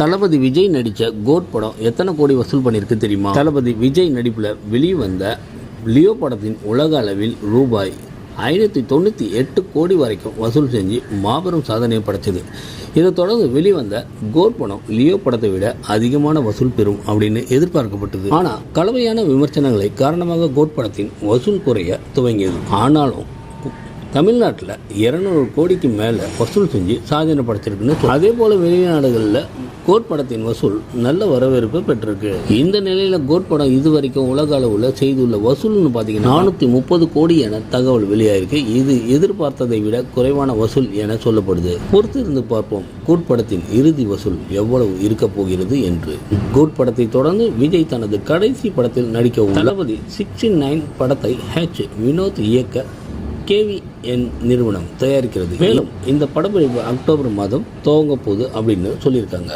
தளபதி விஜய் நடித்த கோட் படம் எத்தனை கோடி வசூல் பண்ணியிருக்கு தெரியுமா? தளபதி விஜய் நடிப்பில் வெளிவந்த லியோ படத்தின் உலக அளவில் ரூபாய் 598 கோடி வரைக்கும் வசூல் செஞ்சு மாபெரும் சாதனையை படைச்சது. இதை தொடர்ந்து வெளிவந்த கோட் படம் லியோ படத்தை விட அதிகமான வசூல் பெறும் அப்படின்னு எதிர்பார்க்கப்பட்டது. ஆனால் கலவையான விமர்சனங்களை காரணமாக கோட் படத்தின் வசூல் குறைய துவங்கியது. ஆனாலும் தமிழ்நாட்டில் 200 கோடிக்கு மேலே வசூல் செஞ்சு சாதனை படைச்சிருக்குன்னு அதே போல் வெளிநாடுகளில் கோட் படத்தின் வசூல் நல்ல வரவேற்பு பெற்றிருக்கு. இந்த நிலையில் கோட் படம் இதுவரைக்கும் உலக அளவில் செய்துள்ள வசூல்னு பார்த்தீங்கன்னா 430 கோடி என தகவல் வெளியாயிருக்கு. இது எதிர்பார்த்ததை விட குறைவான வசூல் என சொல்லப்படுது. பொறுத்து இருந்து பார்ப்போம் கோட் படத்தின் இறுதி வசூல் எவ்வளவு இருக்க போகிறது என்று. கோட் படத்தை தொடர்ந்து விஜய் தனது கடைசி படத்தில் நடிக்கவும் தளபதி 69 படத்தை வினோத் இயக்க KVN நிறுவனம் தயாரிக்கிறது. மேலும் இந்த படப்பிடிப்பு அக்டோபர் மாதம் துவங்க போகுது அப்படின்னு சொல்லியிருக்காங்க.